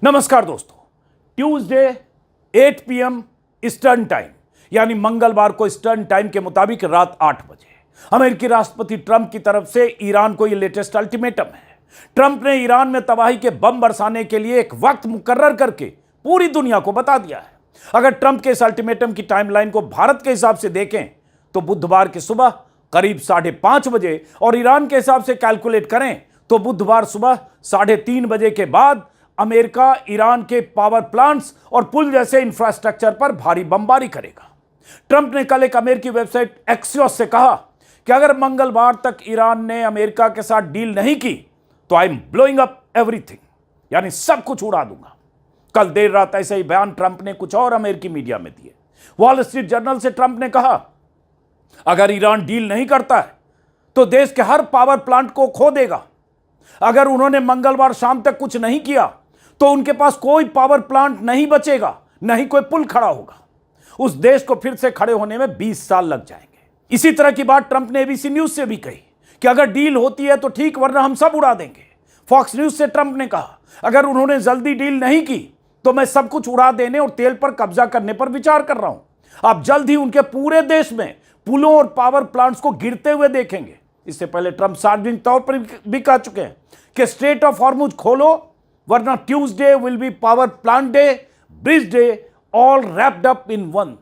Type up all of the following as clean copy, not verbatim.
नमस्कार दोस्तों, Tuesday 8 PM eastern time यानी मंगलवार को ईस्टर्न टाइम के मुताबिक रात 8 बजे अमेरिकी राष्ट्रपति ट्रंप की तरफ से ईरान को यह लेटेस्ट अल्टीमेटम है। ट्रंप ने ईरान में तबाही के बम बरसाने के लिए एक वक्त मुकर्रर करके पूरी दुनिया को बता दिया है। अगर ट्रंप के इस अल्टीमेटम की टाइमलाइन को भारत के हिसाब से देखें तो बुधवार की सुबह करीब 5:30 बजे और ईरान के हिसाब से कैलकुलेट करें तो बुधवार सुबह 3:30 बजे के बाद अमेरिका ईरान के पावर प्लांट्स और पुल जैसे इंफ्रास्ट्रक्चर पर भारी बमबारी करेगा। ट्रंप ने कल एक अमेरिकी वेबसाइट एक्सियोस से कहा कि अगर मंगलवार तक ईरान ने अमेरिका के साथ डील नहीं की तो I am blowing up everything, यानी सब कुछ उड़ा दूंगा। कल देर रात ऐसे ही बयान ट्रंप ने कुछ और अमेरिकी मीडिया में दिए। वॉल स्ट्रीट जर्नल से ट्रंप ने कहा, अगर ईरान डील नहीं करता है तो देश के हर पावर प्लांट को खो देगा। अगर उन्होंने मंगलवार शाम तक कुछ नहीं किया तो उनके पास कोई पावर प्लांट नहीं बचेगा, नहीं कोई पुल खड़ा होगा। उस देश को फिर से खड़े होने में 20 साल लग जाएंगे। इसी तरह की बात ट्रंप ने एबीसी न्यूज से भी कही कि अगर डील होती है तो ठीक, वरना हम सब उड़ा देंगे। फॉक्स न्यूज से ट्रंप ने कहा, अगर उन्होंने जल्दी डील नहीं की तो मैं सब कुछ उड़ा देने और तेल पर कब्जा करने पर विचार कर रहा हूं। आप जल्द ही उनके पूरे देश में पुलों और पावर प्लांट्स को गिरते हुए देखेंगे। इससे पहले ट्रंप सार्वजनिक तौर पर भी कह चुके हैं कि स्ट्रेट ऑफ हॉर्मुज खोलो, वरना Tuesday will be power plant day, bridge day, all wrapped up in one.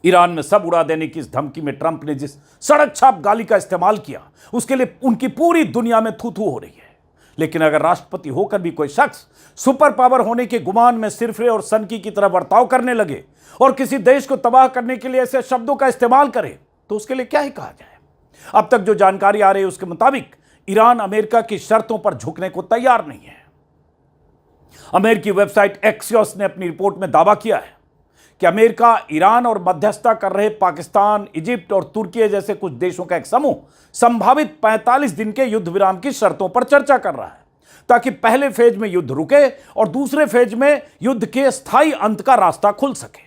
Iran में सब उड़ा देने की इस धमकी में ट्रंप ने जिस सड़क छाप गाली का इस्तेमाल किया उसके लिए उनकी पूरी दुनिया में थू थू हो रही है। लेकिन अगर राष्ट्रपति होकर भी कोई शख्स सुपर पावर होने के गुमान में सिरफरे और सनकी की तरह बर्ताव करने लगे और किसी देश को तबाह करने के लिए ऐसे शब्दों का इस्तेमाल करे तो उसके लिए क्या ही कहा जाए। अब तक जो जानकारी आ रही है उसके मुताबिक ईरान अमेरिका की शर्तों पर झुकने को तैयार नहीं है। अमेरिकी वेबसाइट एक्सियोस ने अपनी रिपोर्ट में दावा किया है कि अमेरिका ईरान और मध्यस्थता कर रहे पाकिस्तान, इजिप्ट और तुर्की जैसे कुछ देशों का एक समूह संभावित 45 दिन के युद्ध विराम की शर्तों पर चर्चा कर रहा है ताकि पहले फेज में युद्ध रुके और दूसरे फेज में युद्ध के स्थायी अंत का रास्ता खुल सके।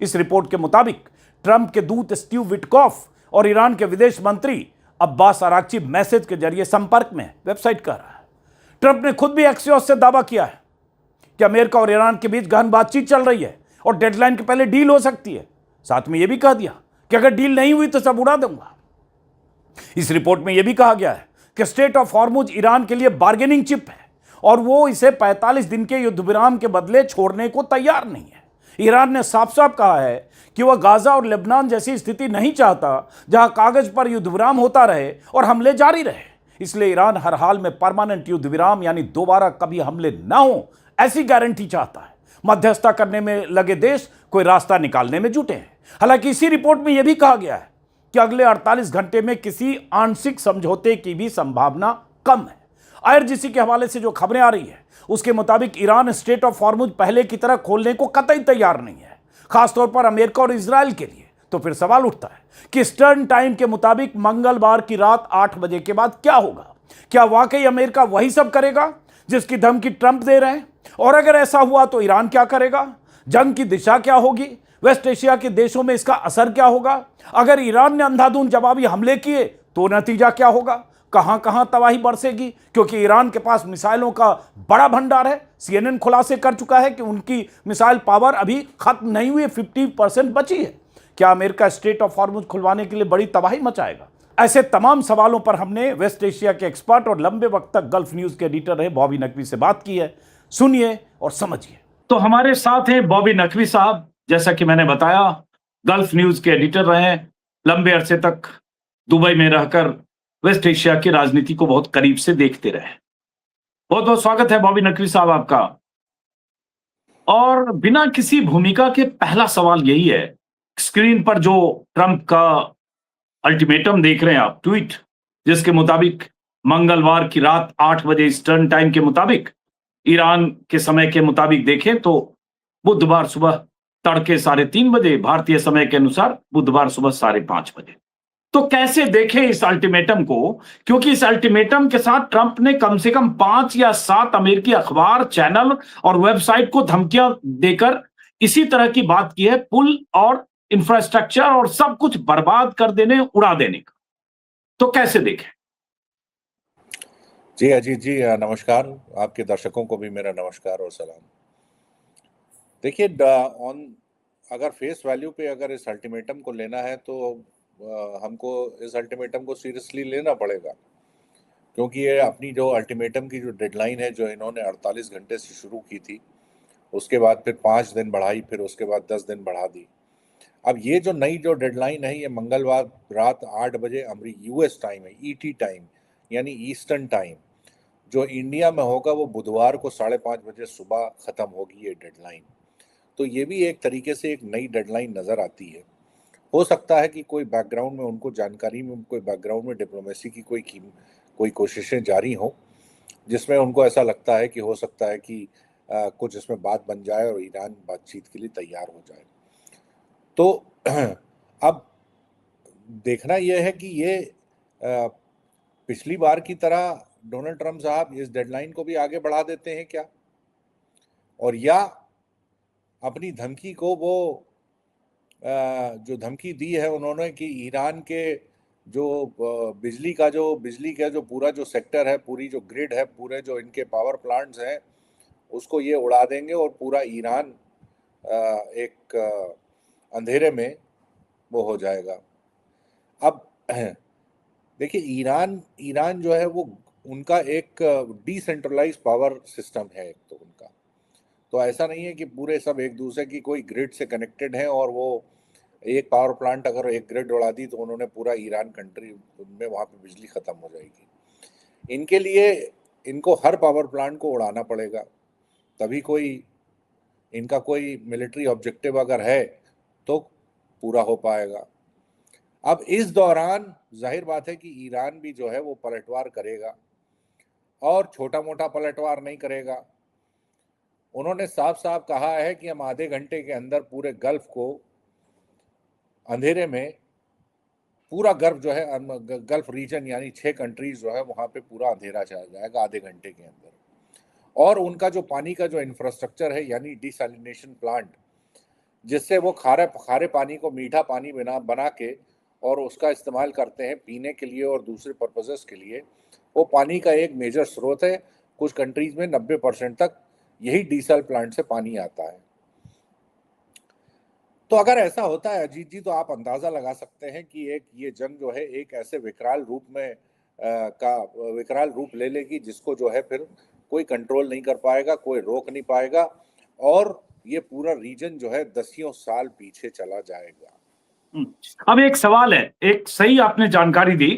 इस रिपोर्ट के मुताबिक ट्रंप के दूत स्टीव विटकॉफ और ईरान के विदेश मंत्री अब्बास अराक्ची मैसेज के जरिए संपर्क में, वेबसाइट कह रहा है। ट्रंप ने खुद भी एक्सियोस से दावा किया है कि अमेरिका और ईरान के बीच गहन बातचीत चल रही है और डेडलाइन के पहले डील हो सकती है। साथ में यह भी कह दिया कि अगर डील नहीं हुई तो सब उड़ा दूंगा। इस रिपोर्ट में यह भी कहा गया है कि स्ट्रेट ऑफ हॉर्मुज ईरान के लिए बार्गेनिंग चिप है और वो इसे 45 दिन के युद्ध विराम के बदले छोड़ने को तैयार नहीं है। ईरान ने साफ साफ कहा है कि वह गाजा और लेबनान जैसी स्थिति नहीं चाहता जहां कागज पर युद्ध विराम होता रहे और हमले जारी रहे। इसलिए ईरान हर हाल में परमानेंट युद्ध विराम यानी दोबारा कभी हमले ना हो ऐसी गारंटी चाहता है। मध्यस्थता करने में लगे देश कोई रास्ता निकालने में जुटे हैं। हालांकि इसी रिपोर्ट में यह भी कहा गया है कि अगले 48 घंटे में किसी आंशिक समझौते की भी संभावना कम है। आईआरजीसी के हवाले से जो खबरें आ रही है उसके मुताबिक ईरान स्ट्रेट ऑफ हॉर्मुज पहले की तरह खोलने को कतई तैयार नहीं है, खासतौर पर अमेरिका और इजराइल के लिए। तो फिर सवाल उठता है कि ईस्टर्न टाइम के मुताबिक मंगलवार की रात 8 बजे के बाद क्या होगा? क्या वाकई अमेरिका वही सब करेगा जिसकी धमकी ट्रंप दे रहे हैं? और अगर ऐसा हुआ तो ईरान क्या करेगा? जंग की दिशा क्या होगी? वेस्ट एशिया के देशों में इसका असर क्या होगा? अगर ईरान ने अंधाधुंध जवाबी हमले किए तो नतीजा क्या होगा? कहां कहां तबाही बरसेगी? क्योंकि ईरान के पास मिसाइलों का बड़ा भंडार है। सीएनएन खुलासे कर चुका है कि उनकी मिसाइल पावर अभी खत्म नहीं हुई, 50% बची है। क्या अमेरिका स्ट्रेट ऑफ हॉर्मुज खुलवाने के लिए बड़ी तबाही मचाएगा? ऐसे तमाम सवालों पर हमने वेस्ट एशिया के एक्सपर्ट और लंबे वक्त तक गल्फ न्यूज के एडिटर रहे बॉबी नकवी से बात की है। सुनिए और समझिए। तो हमारे साथ हैं बॉबी नकवी साहब। जैसा कि मैंने बताया, गल्फ न्यूज के एडिटर रहे, लंबे अरसे तक दुबई में रहकर वेस्ट एशिया की राजनीति को बहुत करीब से देखते रहे। बहुत बहुत स्वागत है बॉबी नकवी साहब आपका। और बिना किसी भूमिका के पहला सवाल यही है, स्क्रीन पर जो ट्रंप का अल्टीमेटम देख रहे हैं आप, ट्वीट जिसके मुताबिक मंगलवार की रात 8 बजे ईस्टर्न टाइम के मुताबिक, ईरान के समय के मुताबिक देखें तो बुधवार सुबह तड़के 3:30 बजे, भारतीय समय के अनुसार बुधवार सुबह 5:30 बजे। तो कैसे देखें इस अल्टीमेटम को? क्योंकि इस अल्टीमेटम के साथ ट्रंप ने कम से कम 5 या 7 अमेरिकी अखबार, चैनल और वेबसाइट को धमकियां देकर इसी तरह की बात की है, पुल और इंफ्रास्ट्रक्चर और सब कुछ बर्बाद कर देने, उड़ा देने का। तो कैसे देखें? जी अजीत जी, नमस्कार। आपके दर्शकों को भी मेरा नमस्कार और सलाम। देखिए, ऑन अगर फेस वैल्यू पे अगर इस अल्टीमेटम को लेना है तो हमको इस अल्टीमेटम को सीरियसली लेना पड़ेगा, क्योंकि ये अपनी जो अल्टीमेटम की जो डेडलाइन है, जो इन्होंने 48 घंटे से शुरू की थी, उसके बाद फिर 5 दिन बढ़ाई, फिर उसके बाद 10 दिन बढ़ा दी। अब ये जो नई जो डेडलाइन है, ये मंगलवार रात 8 बजे यूएस टाइम है, ईटी टाइम, यानी ईस्टर्न टाइम। जो इंडिया में होगा वो बुधवार को 5:30 बजे सुबह ख़त्म होगी ये डेडलाइन। तो ये भी एक तरीके से एक नई डेडलाइन नज़र आती है। हो सकता है कि कोई बैकग्राउंड में उनको जानकारी में, कोई बैकग्राउंड में डिप्लोमेसी की कोई कोशिशें जारी हों, जिसमें उनको ऐसा लगता है कि हो सकता है कि कुछ इसमें बात बन जाए और ईरान बातचीत के लिए तैयार हो जाए। तो अब देखना यह है कि ये पिछली बार की तरह डोनाल्ड ट्रंप साहब इस डेडलाइन को भी आगे बढ़ा देते हैं क्या, और या अपनी धमकी को वो जो धमकी दी है उन्होंने कि ईरान के जो बिजली का जो पूरा जो सेक्टर है, पूरी जो ग्रिड है, पूरे जो इनके पावर प्लांट्स हैं, उसको ये उड़ा देंगे और पूरा ईरान एक अंधेरे में वो हो जाएगा। अब देखिए, ईरान ईरान जो है वो उनका एक डिसेंट्रलाइज पावर सिस्टम है एक तो उनका। तो ऐसा नहीं है कि पूरे सब एक दूसरे की कोई ग्रिड से कनेक्टेड हैं और वो एक पावर प्लांट अगर एक ग्रिड उड़ा दी तो उन्होंने पूरा ईरान कंट्री में वहाँ पे बिजली ख़त्म हो जाएगी। इनके लिए इनको हर पावर प्लांट को उड़ाना पड़ेगा, तभी कोई इनका कोई मिलिट्री ऑब्जेक्टिव अगर है तो पूरा हो पाएगा। अब इस दौरान जाहिर बात है कि ईरान भी जो है वो पलटवार करेगा, और छोटा मोटा पलटवार नहीं करेगा। उन्होंने साफ साफ कहा है कि हम आधे घंटे के अंदर पूरे गल्फ को अंधेरे में, पूरा गल्फ जो है गल्फ रीजन यानी 6 कंट्रीज जो है वहाँ पे पूरा अंधेरा चला जाएगा आधे घंटे के अंदर। और उनका जो पानी का जो इंफ्रास्ट्रक्चर है, यानी डिसैलिनेशन प्लांट, जिससे वो खारे पानी को मीठा पानी बना के और उसका इस्तेमाल करते हैं पीने के लिए और दूसरे पर्पजेस के लिए, वो पानी का एक मेजर स्रोत है। कुछ कंट्रीज में 90% तक यही डीसल प्लांट से पानी आता है। तो अगर ऐसा होता है अजीत जी, तो आप अंदाज़ा लगा सकते हैं कि ये जंग जो है एक ऐसे विकराल रूप ले लेगी, जिसको जो है फिर कोई कंट्रोल नहीं कर पाएगा, कोई रोक नहीं पाएगा, और ये पूरा रीजन जो है दसियों साल पीछे चला जाएगा। अब एक सवाल है, एक सही आपने जानकारी दी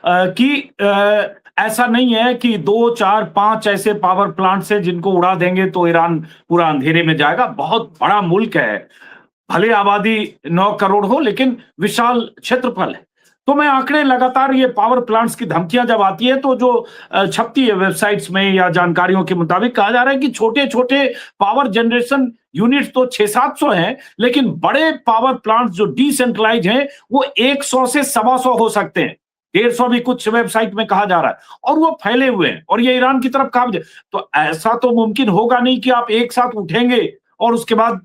कि ऐसा नहीं है कि 2, 4, 5 ऐसे पावर प्लांट्स हैं जिनको उड़ा देंगे तो ईरान पूरा अंधेरे में जाएगा। बहुत बड़ा मुल्क है, भले आबादी 9 करोड़ हो, लेकिन विशाल क्षेत्रफल है। तो मैं आंकड़े लगातार, ये पावर प्लांट्स की धमकियां जब आती है तो जो छपती है वेबसाइट्स में या जानकारियों के मुताबिक कहा जा रहा है कि छोटे छोटे पावर जनरेशन यूनिट्स तो 600-700 हैं, लेकिन बड़े पावर प्लांट्स जो डिसेंट्रलाइज हैं वो 100 से 125 हो सकते हैं। 150 भी कुछ वेबसाइट में कहा जा रहा है, और वो फैले हुए हैं, और ये ईरान की तरफ काबिज है। तो ऐसा तो मुमकिन होगा नहीं कि आप एक साथ उठेंगे और उसके बाद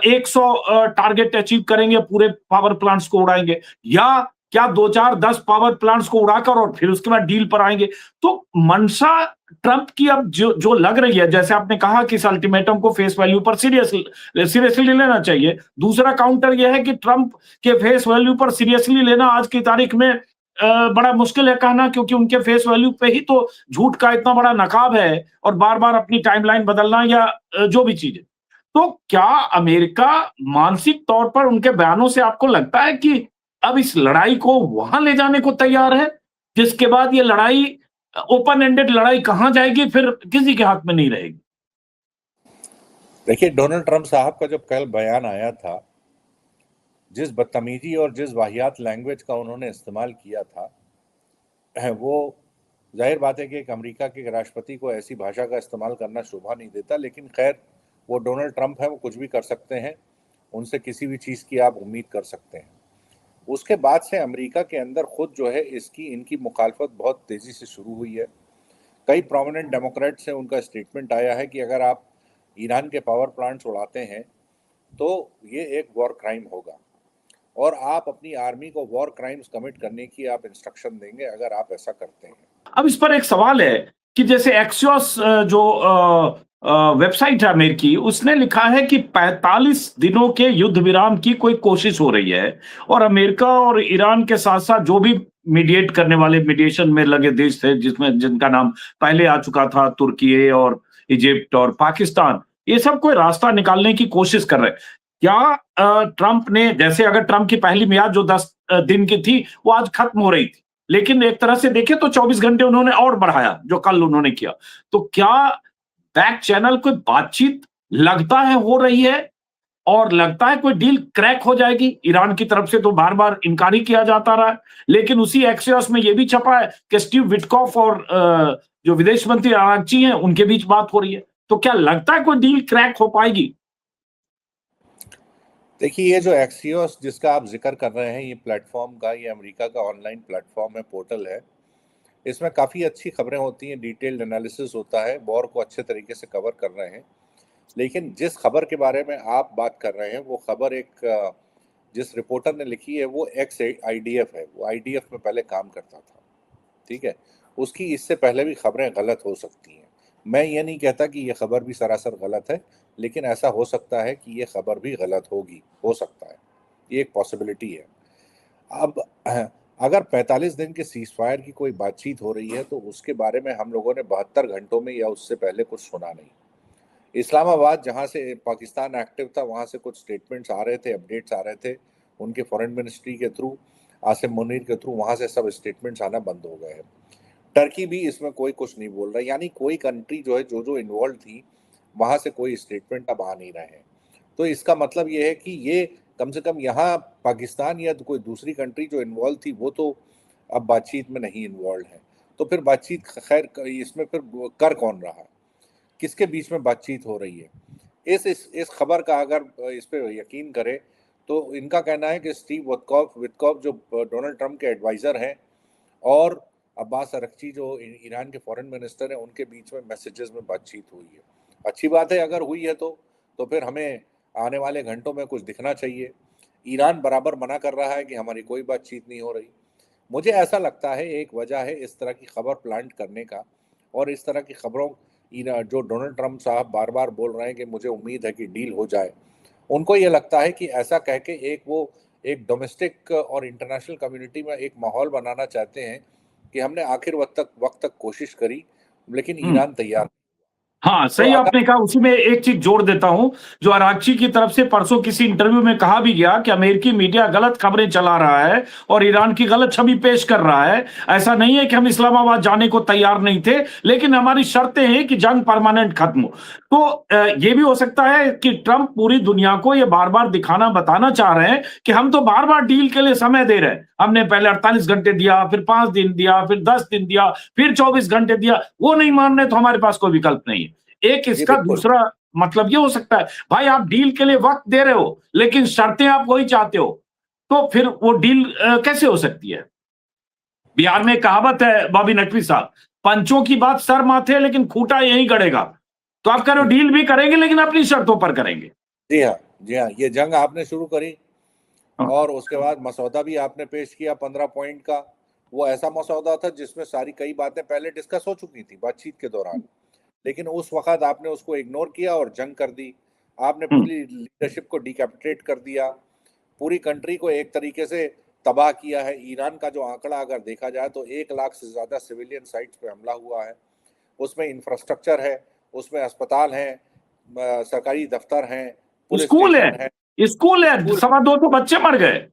100 टारगेट अचीव करेंगे, पूरे पावर प्लांट्स को उड़ाएंगे, या क्या 2, 4, 10 पावर प्लांट्स को उड़ाकर और फिर उसके बाद डील पर आएंगे। तो मंशा ट्रंप की अब जो लग रही है, जैसे आपने कहा कि इस अल्टीमेटम को फेस वैल्यू पर सीरियसली लेना चाहिए। दूसरा काउंटर यह है कि ट्रंप के फेस वैल्यू पर सीरियसली लेना आज की तारीख में बड़ा मुश्किल है कहना, क्योंकि उनके फेस वैल्यू पे ही तो झूठ का इतना बड़ा नकाब है, और बार बार अपनी टाइमलाइन बदलना या जो भी चीज है। तो क्या अमेरिका मानसिक तौर पर उनके बयानों से आपको लगता है कि अब इस लड़ाई को वहां ले जाने को तैयार है, जिसके बाद ये लड़ाई, ओपन एंडेड लड़ाई कहां जाएगी, फिर किसी के हाथ में नहीं रहेगी? देखिए, डोनाल्ड ट्रंप साहब का जब कल बयान आया था, जिस बदतमीजी और जिस वाहियात लैंग्वेज का उन्होंने इस्तेमाल किया था, वो जाहिर बात है कि एक अमेरिका के राष्ट्रपति को ऐसी भाषा का इस्तेमाल करना शोभा नहीं देता। लेकिन खैर, वो डोनाल्ड ट्रंप है, वो कुछ भी कर सकते हैं, उनसे किसी भी चीज़ की आप उम्मीद कर सकते हैं। उसके बाद से अमेरिका के अंदर खुद जो है इनकी मुखालफत बहुत तेज़ी से शुरू हुई है। कई प्रोमिनेंट डेमोक्रेट से उनका स्टेटमेंट आया है कि अगर आप ईरान के पावर प्लांट्स उड़ाते हैं तो ये एक वॉर क्राइम होगा, और आप अपनी आर्मी को वॉर क्राइम्स कमिट करने की आप इंस्ट्रक्शन देंगे अगर आप ऐसा करते हैं। अब इस पर एक सवाल है कि जैसे एक्सियोस जो वेबसाइट है अमेरिकी, उसने लिखा है कि 45 दिनों के युद्ध विराम की कोई कोशिश हो रही है, और अमेरिका और ईरान के साथ साथ जो भी मीडिएट करने वाले, मीडिएशन में लगे देश थे, जिसमें जिनका नाम पहले आ चुका था, तुर्की और इजिप्ट और पाकिस्तान, ये सब कोई रास्ता निकालने की कोशिश कर रहे हैं। क्या ट्रंप ने, जैसे अगर ट्रंप की पहली मियाद जो 10 दिन की थी, वो आज खत्म हो रही थी, लेकिन एक तरह से देखें तो 24 घंटे उन्होंने और बढ़ाया, जो कल उन्होंने किया। तो क्या बैक चैनल कोई बातचीत लगता है हो रही है, और लगता है कोई डील क्रैक हो जाएगी? ईरान की तरफ से तो बार बार इनकार ही किया जाता रहा है, लेकिन उसी एक्सियोस में यह भी छपा है कि स्टीव विटकॉफ और जो विदेश मंत्री आरागची हैं, उनके बीच बात हो रही है। तो क्या लगता है कोई डील क्रैक हो पाएगी? देखिए, ये जो एक्सियोस जिसका आप जिक्र कर रहे हैं, ये प्लेटफॉर्म का, ये अमेरिका का ऑनलाइन प्लेटफॉर्म है, पोर्टल है। इसमें काफ़ी अच्छी खबरें होती हैं, डिटेल्ड एनालिसिस होता है, वॉर को अच्छे तरीके से कवर कर रहे हैं। लेकिन जिस खबर के बारे में आप बात कर रहे हैं, वो खबर जिस रिपोर्टर ने लिखी है, वो एक्स आईडीएफ है। वो आईडीएफ में पहले काम करता था, ठीक है। उसकी इससे पहले भी खबरें गलत हो सकती हैं। मैं ये नहीं कहता कि ये खबर भी सरासर गलत है, लेकिन ऐसा हो सकता है कि ये खबर भी गलत होगी, हो सकता है, ये एक पॉसिबिलिटी है। अब अगर 45 दिन के सीज फायर की कोई बातचीत हो रही है, तो उसके बारे में हम लोगों ने 72 घंटों में या उससे पहले कुछ सुना नहीं। इस्लामाबाद, जहाँ से पाकिस्तान एक्टिव था, वहाँ से कुछ स्टेटमेंट्स आ रहे थे, अपडेट्स आ रहे थे उनके फॉरेन मिनिस्ट्री के थ्रू, आसिम मुनीर के थ्रू, वहाँ से सब स्टेटमेंट्स आना बंद हो गए हैं। टर्की भी इसमें कोई कुछ नहीं बोल रहा, यानी कोई कंट्री जो है, जो जो इन्वॉल्व थी, वहाँ से कोई स्टेटमेंट अब आ नहीं रहे हैं। तो इसका मतलब ये है कि ये कम से कम यहाँ पाकिस्तान या तो कोई दूसरी कंट्री जो इन्वॉल्व थी, वो तो अब बातचीत में नहीं इन्वॉल्व है। तो फिर बातचीत, खैर इसमें फिर कर कौन रहा है, किसके बीच में बातचीत हो रही है? इस खबर का अगर इस पे यकीन करें, तो इनका कहना है कि स्टीव विटकॉफ जो डोनाल्ड ट्रंप के एडवाइज़र हैं, और अब्बास अरगची जो ईरान के फॉरेन मिनिस्टर हैं, उनके बीच में मैसेजेस में बातचीत हुई है। अच्छी बात है अगर हुई है तो फिर हमें आने वाले घंटों में कुछ दिखना चाहिए। ईरान बराबर मना कर रहा है कि हमारी कोई बातचीत नहीं हो रही। मुझे ऐसा लगता है एक वजह है इस तरह की खबर प्लांट करने का, और इस तरह की खबरों जो डोनाल्ड ट्रंप साहब बार बार बोल रहे हैं कि मुझे उम्मीद है कि डील हो जाए, उनको ये लगता है कि ऐसा कह के एक डोमेस्टिक और इंटरनेशनल कम्युनिटी में एक माहौल बनाना चाहते हैं कि हमने आखिर वक्त तक कोशिश करी, लेकिन हम्म। ईरान तैयार। हाँ, तो सही अगर आपने कहा। उसी में एक चीज जोड़ देता हूं, जो अरागची की तरफ से परसों किसी इंटरव्यू में कहा भी गया कि अमेरिकी मीडिया गलत खबरें चला रहा है और ईरान की गलत छवि पेश कर रहा है। ऐसा नहीं है कि हम इस्लामाबाद जाने को तैयार नहीं थे, लेकिन हमारी शर्तें हैं कि जंग परमानेंट खत्म हो। तो ये भी हो सकता है कि ट्रंप पूरी दुनिया को ये बार बार बताना चाह रहे हैं कि हम तो बार बार डील के लिए समय दे रहे हैं। हमने पहले 48 घंटे दिया, फिर 5 दिन दिया, फिर 10 दिन दिया, फिर 24 घंटे दिया, वो नहीं मान रहे, तो हमारे पास कोई विकल्प नहीं है। एक जी इसका बिल्कुल। दूसरा मतलब ये हो सकता है, भाई आप डील के लिए वक्त दे रहे हो, लेकिन शर्तें आप वही चाहते हो, तो फिर वो डील कैसे हो सकती है? बिहार में कहावत है बॉबी नकवी साहब, पंचों की बात सर माथे, लेकिन खूंटा यही गड़ेगा। तो आप कह रहे हो डील भी करेंगे, लेकिन अपनी शर्तों पर करेंगे। जी हाँ, जी हाँ, ये जंग आपने शुरू करी, हाँ। और उसके बाद मसौदा भी आपने पेश किया 15 पॉइंट का। वो ऐसा मसौदा था जिसमें सारी कई बातें पहले डिस्कस हो चुकी थी बातचीत के दौरान, लेकिन उस वक्त आपने उसको इग्नोर किया और जंग कर दी। आपने हम्म। पूरी लीडरशिप को डिकैपिटेट कर दिया, पूरी कंट्री को एक तरीके से तबाह किया है। ईरान का जो आंकड़ा अगर देखा जाए, तो 1 लाख से ज़्यादा सिविलियन साइट्स पे हमला हुआ है। उसमें इंफ्रास्ट्रक्चर है, उसमें अस्पताल हैं, सरकारी दफ्तर हैं, पुलिस स्कूल है, स्टेशन है, स्कूल है, स्कूल, 250 बच्चे मर गए।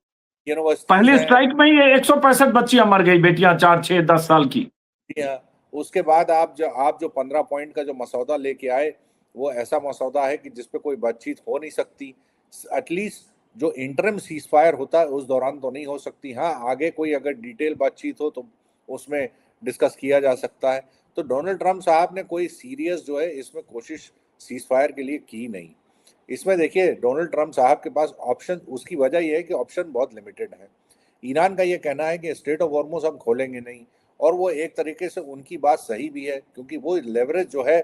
यूनिवर्सिटीज पहली हैं। स्ट्राइक में ही 165 बच्चियां मर गई, बेटियां 4, 6, 10 साल की। जी हाँ। उसके बाद आप जो 15 पॉइंट का जो मसौदा लेके आए, वो ऐसा मसौदा है कि जिस पे कोई बातचीत हो नहीं सकती। एटलीस्ट जो इंटरम सीज फायर होता है उस दौरान तो नहीं हो सकती। हाँ, आगे कोई अगर डिटेल बातचीत हो तो उसमें डिस्कस किया जा सकता है। तो डोनाल्ड ट्रंप साहब ने कोई सीरियस जो है इसमें कोशिश सीज फायर के लिए की नहीं। इसमें देखिए, डोनाल्ड ट्रंप साहब के पास ऑप्शन, उसकी वजह यह है कि ऑप्शन बहुत लिमिटेड है। ईरान का ये कहना है कि स्ट्रेट ऑफ हॉर्मुज हम खोलेंगे नहीं, और वो एक तरीके से उनकी बात सही भी है, क्योंकि वो लेवरेज जो है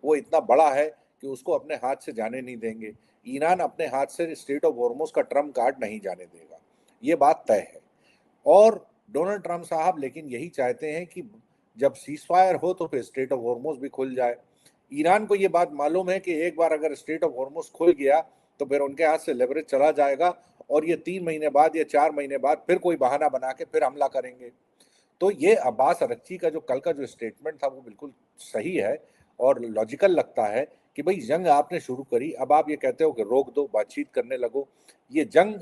वो इतना बड़ा है कि उसको अपने हाथ से जाने नहीं देंगे। ईरान अपने हाथ से स्ट्रेट ऑफ हॉर्मुज का ट्रम्प कार्ड नहीं जाने देगा, ये बात तय है। और डोनाल्ड ट्रंप साहब लेकिन यही चाहते हैं कि जब सीजफायर हो तो फिर स्ट्रेट ऑफ हॉर्मुज भी खुल जाए। ईरान को ये बात मालूम है कि एक बार अगर स्ट्रेट ऑफ हॉर्मुज खुल गया तो फिर उनके हाथ से लेवरेज चला जाएगा और ये 3 महीने बाद या 4 महीने बाद फिर कोई बहाना बना के फिर हमला करेंगे। तो ये अब्बास अरक्ची का जो कल का जो स्टेटमेंट था वो बिल्कुल सही है और लॉजिकल लगता है कि भाई जंग आपने शुरू करी, अब आप ये कहते हो कि रोक दो, बातचीत करने लगो। ये जंग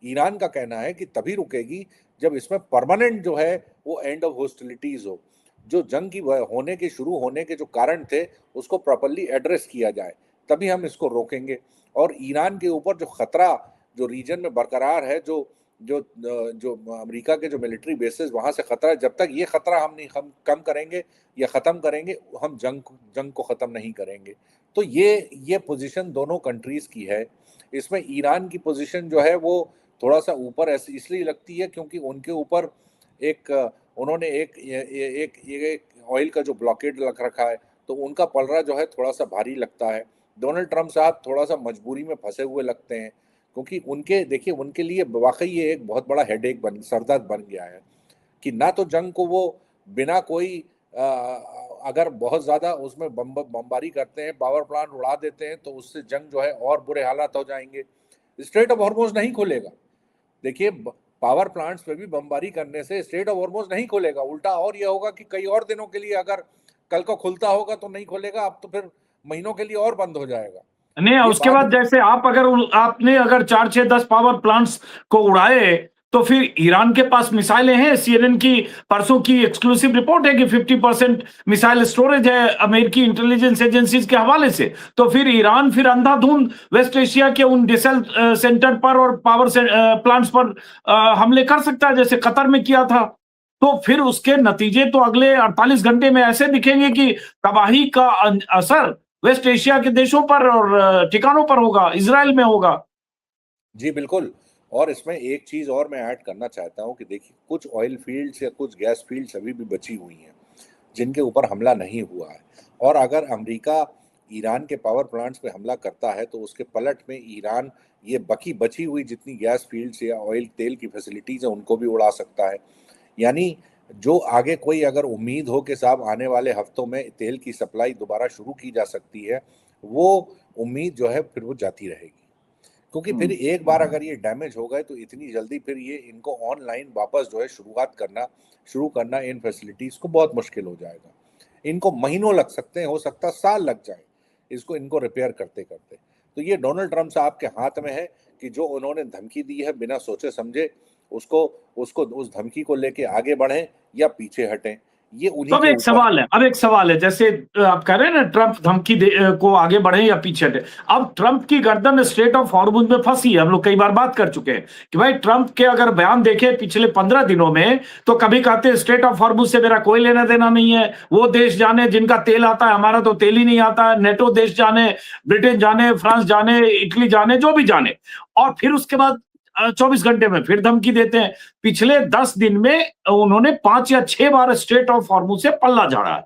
ईरान का कहना है कि तभी रुकेगी जब इसमें परमानेंट जो है वो एंड ऑफ होस्टिलिटीज हो, जो जंग की होने के शुरू होने के जो कारण थे उसको प्रॉपरली एड्रेस किया जाए, तभी हम इसको रोकेंगे। और ईरान के ऊपर जो खतरा जो रीजन में बरकरार है, जो जो जो अमेरिका के जो मिलिट्री बेसिस वहां से खतरा है, जब तक ये खतरा हम कम करेंगे या खत्म करेंगे, हम जंग को खत्म नहीं करेंगे। तो ये पोजीशन दोनों कंट्रीज की है। इसमें ईरान की पोजीशन जो है वो थोड़ा सा ऊपर ऐसे इसलिए लगती है क्योंकि उनके ऊपर एक उन्होंने एक ऑयल का जो ब्लॉकेड रख रखा है, तो उनका पलड़ा जो है थोड़ा सा भारी लगता है। डोनाल्ड ट्रंप साहब थोड़ा सा मजबूरी में फंसे हुए लगते हैं क्योंकि उनके देखिए उनके लिए वाकई ये एक बहुत बड़ा हेडेक सरदर्द बन गया है कि ना तो जंग को वो बिना कोई अगर बहुत ज़्यादा उसमें बमबारी करते हैं, पावर प्लांट उड़ा देते हैं, तो उससे जंग जो है और बुरे हालात हो जाएंगे। स्ट्रेट ऑफ हॉर्मुज नहीं खुलेगा। देखिए पावर प्लांट्स पे भी बमबारी करने से स्ट्रेट ऑफ हॉर्मुज नहीं खुलेगा, उल्टा और ये होगा कि कई और दिनों के लिए, अगर कल को खुलता होगा तो नहीं खुलेगा, अब तो फिर महीनों के लिए और बंद हो जाएगा। नहीं, ये उसके बात बाद जैसे आपने अगर 4 6 10 पावर प्लांट्स को उड़ाए तो फिर ईरान के पास मिसाइलें हैं। सीएनएन की परसों की एक्सक्लूसिव रिपोर्ट है कि 50% मिसाइल स्टोरेज है अमेरिकी इंटेलिजेंस एजेंसीज के हवाले से। तो फिर ईरान फिर अंधाधुंध वेस्ट एशिया के उन डिसेल सेंटर पर और पावर प्लांट्स पर हमले कर सकता है, जैसे कतर में किया था। तो फिर उसके नतीजे तो अगले 48 घंटे में ऐसे दिखेंगे कि तबाही का असर वेस्ट एशिया के देशों पर और ठिकानों पर होगा, इजराइल में होगा। जी बिल्कुल। और इसमें एक चीज़ और मैं ऐड करना चाहता हूँ कि देखिए कुछ ऑयल फील्ड्स या कुछ गैस फील्ड्स अभी भी बची हुई हैं जिनके ऊपर हमला नहीं हुआ है। और अगर अमेरिका ईरान के पावर प्लांट्स पे हमला करता है तो उसके पलट में ईरान ये बची हुई जितनी गैस फील्ड्स या ऑयल तेल की फैसिलिटीज है उनको भी उड़ा सकता है। यानी जो आगे कोई अगर उम्मीद हो कि साहब आने वाले हफ्तों में तेल की सप्लाई दोबारा शुरू की जा सकती है, वो उम्मीद जो है फिर वो जाती रहेगी। क्योंकि फिर एक बार अगर ये डैमेज हो गए तो इतनी जल्दी फिर ये इनको ऑनलाइन वापस जो है शुरू करना इन फैसिलिटीज को बहुत मुश्किल हो जाएगा। इनको महीनों लग सकते हैं, हो सकता है साल लग जाए इनको रिपेयर करते करते। तो ये डोनाल्ड ट्रंप साहब के हाथ में है कि जो उन्होंने धमकी दी है बिना सोचे समझे उसको उसको उस धमकी को लेके आगे बढ़ें या पीछे हटें, ये तो उन्हीं के ऊपर है। अब एक सवाल है, जैसे आप कह रहे हैं ना ट्रंप धमकी को आगे बढ़े या पीछे हटे। अब ट्रंप की गर्दन स्ट्रेट ऑफ हॉर्मुज में फंसी है। हम लोग कई बार बात कर चुके हैं कि भाई ट्रंप के अगर बयान देखे पिछले 15 दिनों में, तो कभी कहते हैं स्ट्रेट ऑफ हॉर्मुज से मेरा कोई लेना देना नहीं है, वो देश जाने जिनका तेल आता है, हमारा तो तेल ही नहीं आता है। नेटो देश जाने, ब्रिटेन जाने, फ्रांस जाने, इटली जाने, जो भी जाने। और फिर उसके बाद 24 घंटे में फिर धमकी देते हैं। पिछले 10 दिन में उन्होंने 5 या 6 बार स्ट्रेट ऑफ हॉर्मुज से पल्ला झाड़ा है।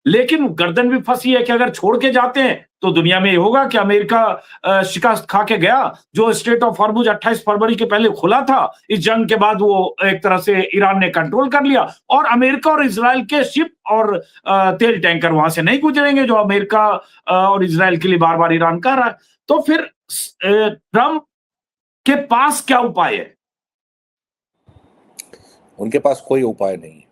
लेकिन गर्दन भी फंसी है कि अगर छोड़ के जाते हैं तो दुनिया में ये होगा कि अमेरिका शिकस्त खा के गया। जो स्ट्रेट ऑफ हॉर्मुज 28 फरवरी के पहले खुला था, इस जंग के बाद वो एक तरह से ईरान ने कंट्रोल कर लिया और अमेरिका और इजराइल के शिप और तेल टैंकर वहां से नहीं गुजरेंगे, जो अमेरिका और इजराइल के लिए बार बार ईरान कर रहा है। तो फिर ट्रंप के पास क्या उपाय है? उनके पास कोई उपाय नहीं है।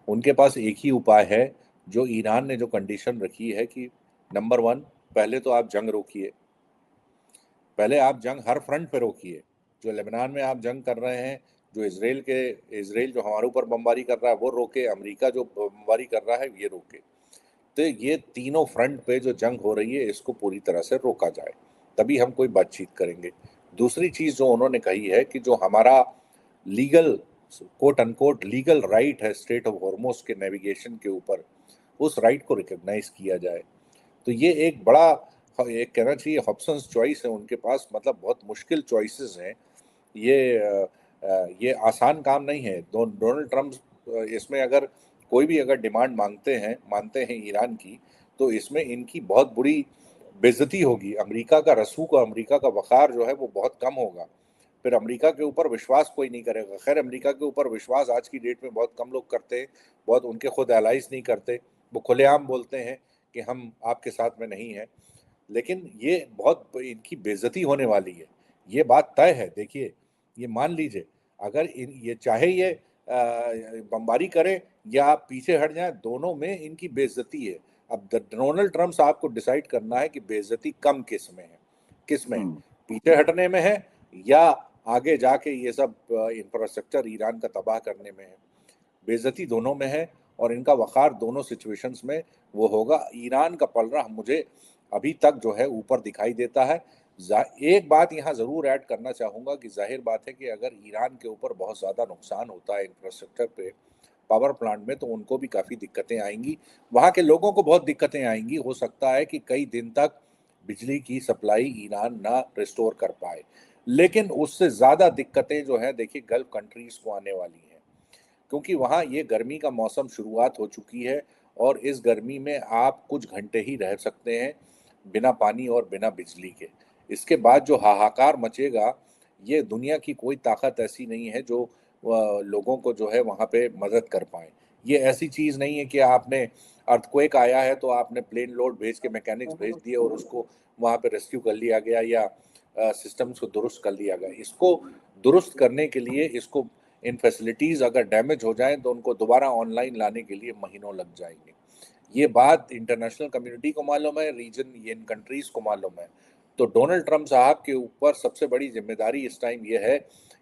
उनके पास एक ही उपाय है, जो ईरान ने जो कंडीशन रखी है कि नंबर 1, पहले तो आप जंग रोकिए। पहले आप जंग हर फ्रंट पे रोकिए। जो लेबनान में आप जंग कर रहे हैं, जो इजराइल जो हमारे ऊपर बमबारी कर रहा है वो रोके, अमेरिका जो बमबारी कर रहा है ये रोके। तो ये तीनों फ्रंट पे जो जंग हो रही है इसको पूरी तरह से रोका जाए, तभी हम कोई बातचीत करेंगे। दूसरी चीज़ जो उन्होंने कही है कि जो हमारा legal quote unquote legal right है स्ट्रेट ऑफ हॉर्मुज के नेविगेशन के ऊपर, उस राइट को रिकॉग्नाइज किया जाए। तो ये एक बड़ा, एक कहना चाहिए हॉब्सन्स चॉइस है उनके पास, मतलब बहुत मुश्किल चॉइसेस हैं ये आसान काम नहीं है। डोनाल्ड ट्रंप इसमें अगर कोई भी अगर डिमांड मानते हैं ईरान की, तो इसमें इनकी बहुत बुरी बेइज्जती होगी। अमेरिका का रसूख और अमेरिका का वक़ार जो है वो बहुत कम होगा। फिर अमेरिका के ऊपर विश्वास कोई नहीं करेगा। खैर, अमेरिका के ऊपर विश्वास आज की डेट में बहुत कम लोग करते हैं, बहुत उनके खुद एलाइज नहीं करते, वो खुलेआम बोलते हैं कि हम आपके साथ में नहीं हैं। लेकिन ये बहुत इनकी बेइज्जती होने वाली है, ये बात तय है। देखिए, ये मान लीजिए, अगर ये चाहे ये बमबारी करें या पीछे हट जाए, दोनों में इनकी बेइज्जती है। अब डोनाल्ड ट्रंप साहब को डिसाइड करना है कि बेइज्जती कम किस में है, पीछे हटने में है या आगे जाके ये सब इंफ्रास्ट्रक्चर ईरान का तबाह करने में है। बेइज्जती दोनों में है और इनका वक़ार दोनों सिचुएशंस में वो होगा। ईरान का पलड़ा मुझे अभी तक जो है ऊपर दिखाई देता है। एक बात यहाँ ज़रूर ऐड करना चाहूँगा कि जाहिर बात है कि अगर ईरान के ऊपर बहुत ज़्यादा नुकसान होता है इंफ्रास्ट्रक्चर पे, पावर प्लांट में, तो उनको भी काफ़ी दिक्कतें आएंगी, वहाँ के लोगों को बहुत दिक्कतें आएंगी। हो सकता है कि कई दिन तक बिजली की सप्लाई ईरान ना रिस्टोर कर पाए। लेकिन उससे ज़्यादा दिक्कतें जो हैं, देखिए, गल्फ कंट्रीज़ को आने वाली हैं, क्योंकि वहाँ ये गर्मी का मौसम शुरुआत हो चुकी है और इस गर्मी में आप कुछ घंटे ही रह सकते हैं बिना पानी और बिना बिजली के। इसके बाद जो हाहाकार मचेगा, ये दुनिया की कोई ताकत ऐसी नहीं है जो लोगों को जो है वहाँ पे मदद कर पाए। ये ऐसी चीज़ नहीं है कि आपने अर्थक्वेक आया है तो आपने प्लेन लोड भेज के मैकेनिक्स भेज दिए और उसको वहाँ पे रेस्क्यू कर लिया गया या सिस्टम्स को दुरुस्त कर लिया गया। इसको दुरुस्त करने के लिए, इसको इन फैसिलिटीज़ अगर डैमेज हो जाएं तो उनको दोबारा ऑनलाइन लाने के लिए महीनों लग जाएंगे। ये बात इंटरनेशनल कम्युनिटी को मालूम है, रीजन इन कंट्रीज़ को मालूम है। तो डोनाल्ड ट्रंप साहब के ऊपर सबसे बड़ी जिम्मेदारी इस टाइम ये है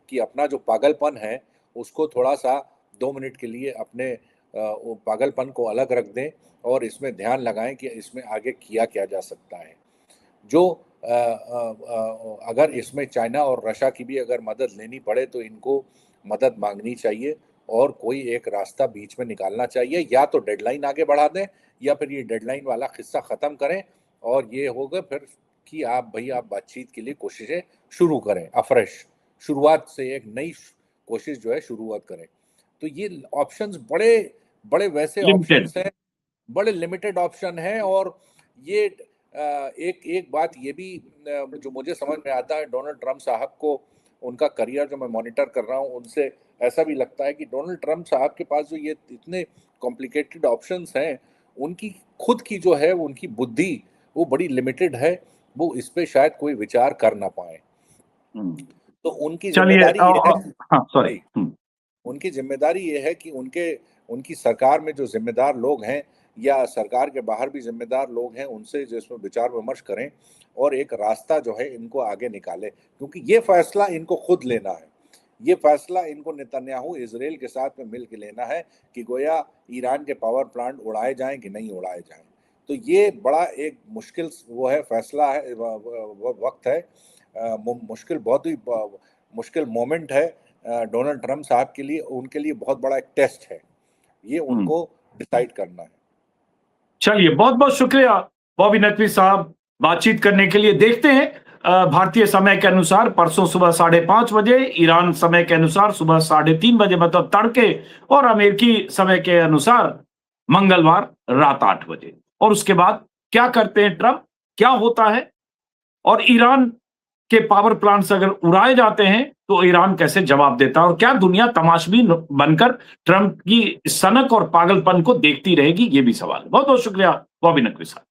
कि अपना जो पागलपन है उसको थोड़ा सा 2 मिनट के लिए अपने पागलपन को अलग रख दें और इसमें ध्यान लगाएं कि इसमें आगे किया क्या जा सकता है। जो अगर इसमें चाइना और रशिया की भी अगर मदद लेनी पड़े तो इनको मदद मांगनी चाहिए और कोई एक रास्ता बीच में निकालना चाहिए। या तो डेडलाइन आगे बढ़ा दें या फिर ये डेडलाइन वाला किस्सा ख़त्म करें और ये होगा फिर कि आप बातचीत के लिए कोशिशें शुरू करें, अफ्रेश शुरुआत से एक नई कोशिश जो है शुरुआत करें। तो ये ऑप्शंस बड़े वैसे ऑप्शंस हैं, बड़े लिमिटेड ऑप्शन हैं। और ये एक बात ये भी जो मुझे समझ में आता है, डोनाल्ड ट्रंप साहब को, उनका करियर जो मैं मॉनिटर कर रहा हूँ, उनसे ऐसा भी लगता है कि डोनाल्ड ट्रंप साहब के पास जो ये इतने कॉम्प्लिकेटेड ऑप्शंस हैं, उनकी खुद की जो है उनकी बुद्धि वो बड़ी लिमिटेड है, वो इस पे शायद कोई विचार कर ना पाए। तो उनकी जिम्मेदारी ये है, उनकी जिम्मेदारी ये है कि उनकी सरकार में जो जिम्मेदार लोग हैं या सरकार के बाहर भी जिम्मेदार लोग हैं, उनसे जिसमें विचार विमर्श करें और एक रास्ता जो है इनको आगे निकाले। क्योंकि ये फैसला इनको खुद लेना है, ये फैसला इनको नेतन्याहू इजराइल के साथ में मिल के लेना है कि गोया ईरान के पावर प्लांट उड़ाए जाएं कि नहीं उड़ाए जाएं। तो ये बड़ा एक मुश्किल वो है, फैसला है, वक्त है, मुश्किल, बहुत ही मुश्किल मोमेंट है डोनाल्ड ट्रंप साहब के लिए। उनके लिए बहुत बड़ा एक टेस्ट है, ये उनको डिसाइड करना है। चलिए, बहुत बहुत शुक्रिया बॉबी नकवी साहब बातचीत करने के लिए। देखते हैं भारतीय समय के अनुसार परसों सुबह 5:30 बजे, ईरान समय के अनुसार सुबह 3:30 बजे, मतलब तड़के, और अमेरिकी समय के अनुसार मंगलवार रात 8 बजे। और उसके बाद क्या करते हैं ट्रंप, क्या होता है, और ईरान के पावर प्लांट्स अगर उड़ाए जाते हैं तो ईरान कैसे जवाब देता है, और क्या दुनिया तमाशबीन बनकर ट्रंप की सनक और पागलपन को देखती रहेगी, ये भी सवाल है। बहुत बहुत शुक्रिया बॉबी नकवी साहब।